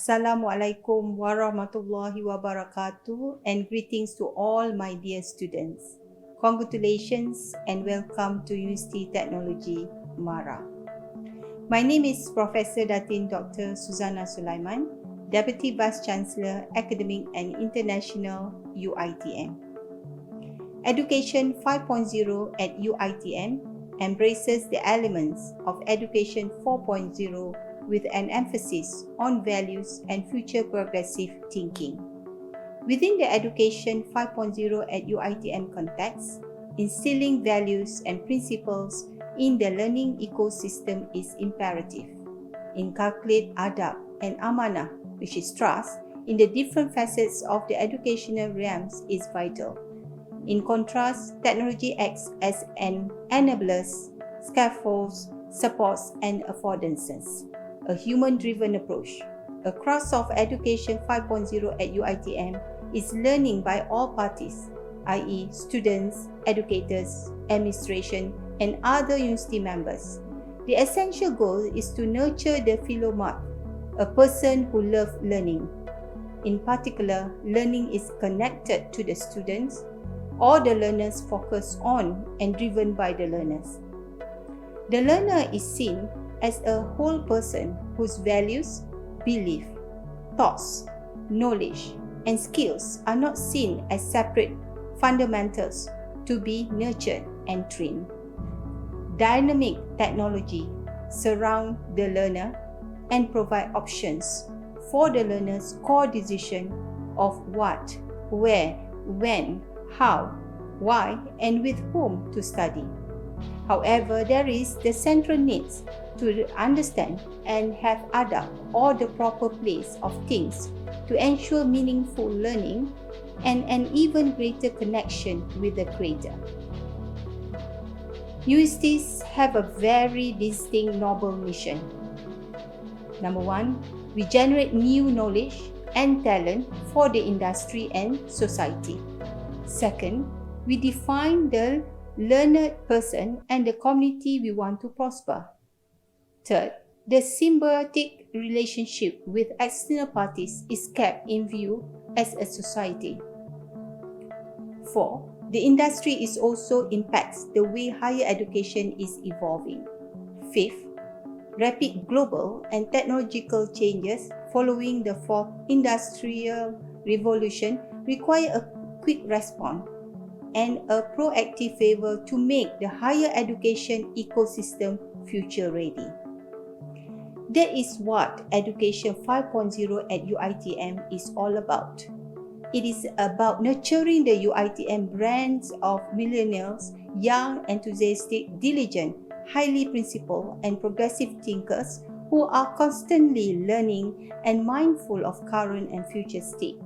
Assalamualaikum warahmatullahi wabarakatuh and greetings to all my dear students. Congratulations and welcome to University Technology Mara. My name is Professor Datin Dr. Suzana Sulaiman, Deputy Vice Chancellor Academic and International UiTM. Education 5.0 at UiTM embraces the elements of Education 4.0 with an emphasis on values and future progressive thinking. Within the Education 5.0 at UiTM context, instilling values and principles in the learning ecosystem is imperative. Inculcate adab and amanah, which is trust, in the different facets of the educational realms is vital. In contrast, technology acts as an enabler, scaffolds, supports, and affordances. A human-driven approach. A crux of Education 5.0 at UiTM is learning by all parties, i.e. students, educators, administration, and other university members. The essential goal is to nurture the philomath, a person who loves learning. In particular, learning is connected to the students, or the learners focus on and driven by the learners. The learner is seen as a whole person whose values, belief, thoughts, knowledge, and skills are not seen as separate fundamentals to be nurtured and trained. Dynamic technology surround the learner and provide options for the learner's core decision of what, where, when, how, why, and with whom to study. However, there is the central need to understand and have adab or the proper place of things to ensure meaningful learning and an even greater connection with the Creator. Universities have a very distinct noble mission. Number one, we generate new knowledge and talent for the industry and society. Second, we define the learned person and the community we want to prosper. Third, the symbiotic relationship with external parties is kept in view as a society. Fourth, the industry is also impacts the way higher education is evolving. Fifth, rapid global and technological changes following the fourth industrial revolution require a quick response and a proactive favor to make the higher education ecosystem future ready. That is what Education 5.0 at UiTM is all about. It is about nurturing the UiTM brands of millennials, young, enthusiastic, diligent, highly principled, and progressive thinkers who are constantly learning and mindful of current and future state.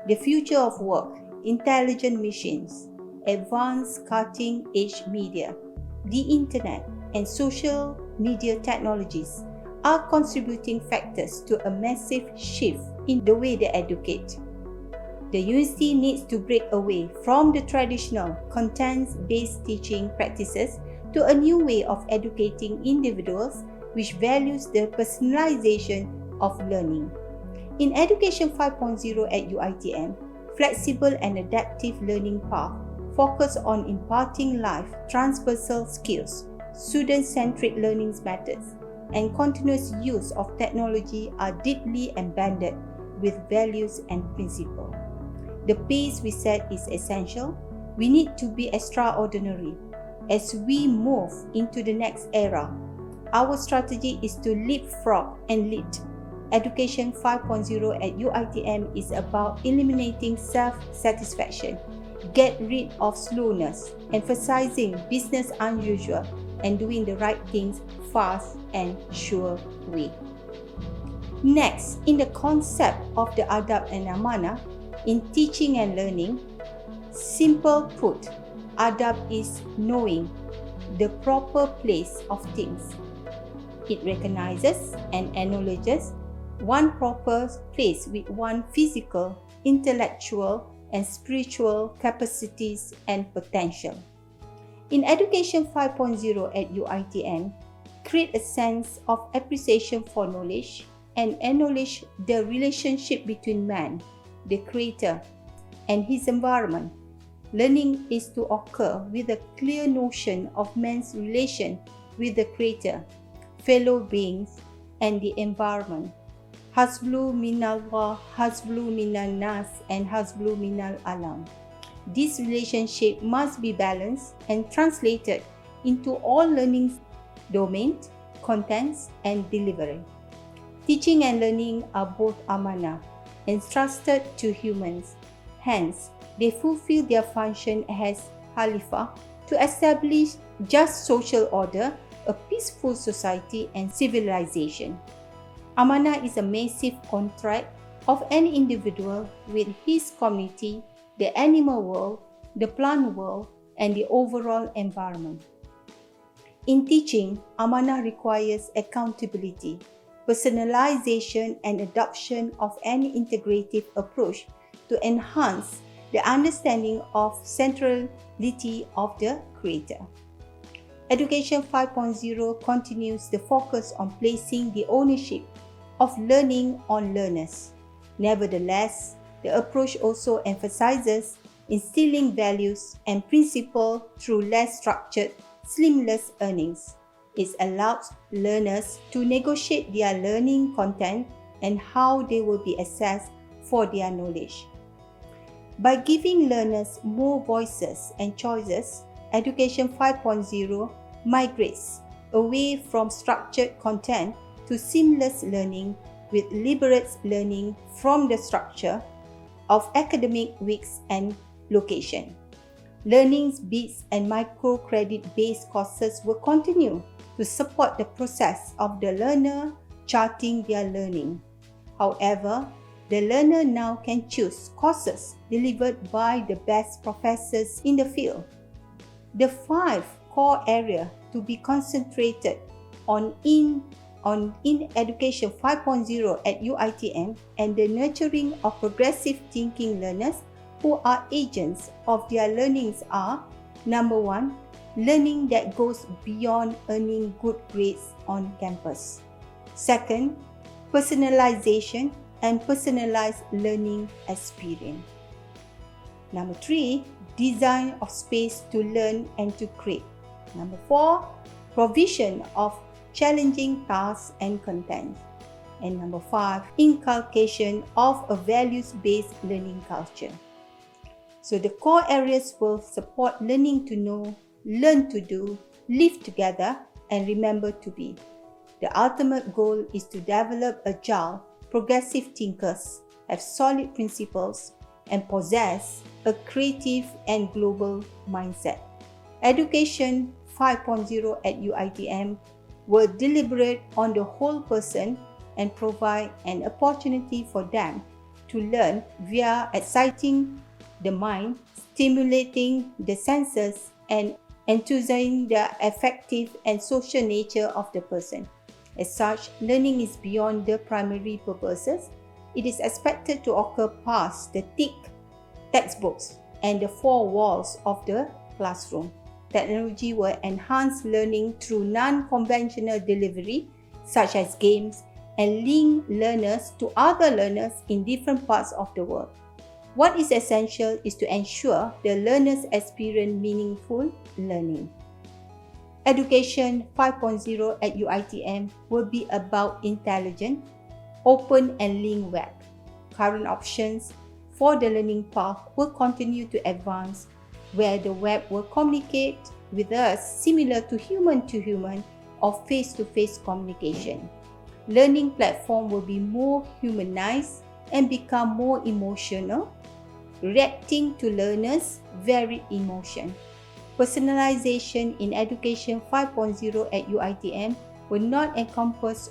The future of work, intelligent machines, advanced cutting-edge media, the internet, and social media technologies are contributing factors to a massive shift in the way they educate. The university needs to break away from the traditional content-based teaching practices to a new way of educating individuals which values the personalization of learning. In Education 5.0 at UiTM, flexible and adaptive learning path focus on imparting life transversal skills, student-centric learning methods, and continuous use of technology are deeply embedded with values and principles. The pace we set is essential. We need to be extraordinary. As we move into the next era, our strategy is to leapfrog and lead. Education 5.0 at UiTM is about eliminating self-satisfaction, get rid of slowness, emphasizing business unusual, and doing the right things fast and sure way. Next, in the concept of the adab and amanah, in teaching and learning, simple put, adab is knowing the proper place of things. It recognizes and acknowledges one proper place with one physical, intellectual, and spiritual capacities and potential. In Education 5.0 at UiTM, create a sense of appreciation for knowledge, and acknowledge the relationship between man, the creator, and his environment. Learning is to occur with a clear notion of man's relation with the creator, fellow beings, and the environment. Hasblu minallah, hasblu minan nas, and hasblu minal alam. This relationship must be balanced and translated into all learning domains, contents, and delivery. Teaching and learning are both amanah, entrusted to humans. Hence, they fulfill their function as Khalifah to establish just social order, a peaceful society, and civilization. Amanah is a massive contract of an individual with his community, the animal world, the plant world, and the overall environment. In teaching, amanah requires accountability, personalization, and adoption of an integrative approach to enhance the understanding of centrality of the creator. Education 5.0 continues the focus on placing the ownership of learning on learners. Nevertheless, the approach also emphasizes instilling values and principles through less structured, seamless earnings. It allows learners to negotiate their learning content and how they will be assessed for their knowledge. By giving learners more voices and choices, Education 5.0 migrates away from structured content to seamless learning with liberate learning from the structure of academic weeks and location. Learnings, BEATS, and microcredit-based courses will continue to support the process of the learner charting their learning. However, the learner now can choose courses delivered by the best professors in the field. The 5 core areas to be concentrated on in Education 5.0 at UiTM and the nurturing of progressive thinking learners who are agents of their learnings are: number 1, learning that goes beyond earning good grades on campus. Second, personalization and personalized learning experience. Number 3, design of space to learn and to create. Number 4, provision of challenging tasks and content. And number 5, inculcation of a values-based learning culture. So the core areas will support learning to know, learn to do, live together, and remember to be. The ultimate goal is to develop agile, progressive thinkers, have solid principles, and possess a creative and global mindset. Education 5.0 at UiTM will deliberate on the whole person and provide an opportunity for them to learn via exciting the mind, stimulating the senses, and enthusing the affective and social nature of the person. As such, learning is beyond the primary purposes. It is expected to occur past the thick textbooks and the 4 walls of the classroom. Technology will enhance learning through non-conventional delivery, such as games, and link learners to other learners in different parts of the world. What is essential is to ensure the learners experience meaningful learning. Education 5.0 at UiTM will be about intelligent, open and linked web. Current options for the learning path will continue to advance, where the web will communicate with us similar to human or face-to-face communication. Learning platform will be more humanized and become more emotional, reacting to learners' varied emotion. Personalization in Education 5.0 at UiTM will not encompass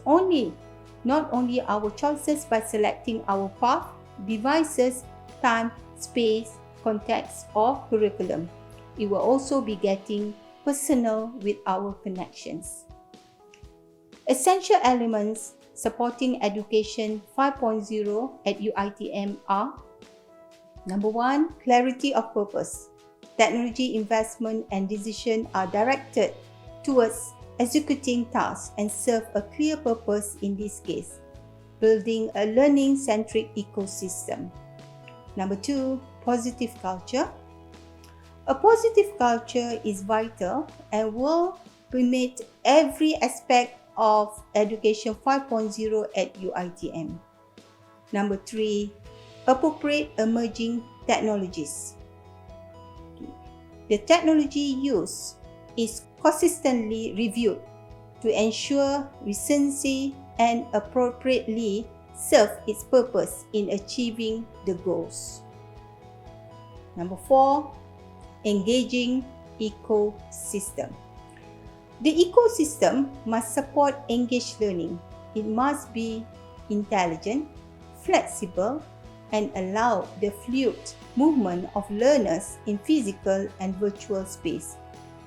not only our choices by selecting our path, devices, time, space, context, or curriculum. It will also be getting personal with our connections. Essential elements supporting Education 5.0 at UiTM are: number 1, clarity of purpose. Technology investment and decision are directed towards executing tasks and serve a clear purpose in this case. building a learning-centric ecosystem. Number 2, positive culture. A positive culture is vital and will permeate every aspect of Education 5.0 at UiTM. Number 3, appropriate emerging technologies. The technology used is consistently reviewed to ensure recency and appropriately serve its purpose in achieving the goals. Number 4, engaging ecosystem. The ecosystem must support engaged learning. It must be intelligent, flexible, and allow the fluid movement of learners in physical and virtual space.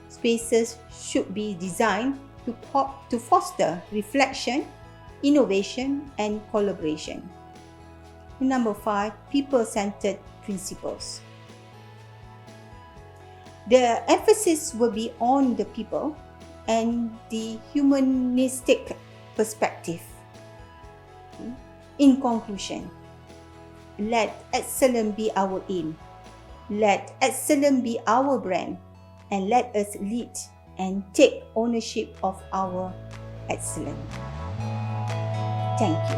Spaces should be designed to foster reflection, innovation, and collaboration. Number 5, people-centered principles. The emphasis will be on the people and the humanistic perspective. In conclusion, let excellence be our aim, let excellence be our brand, and let us lead and take ownership of our excellence. Thank you.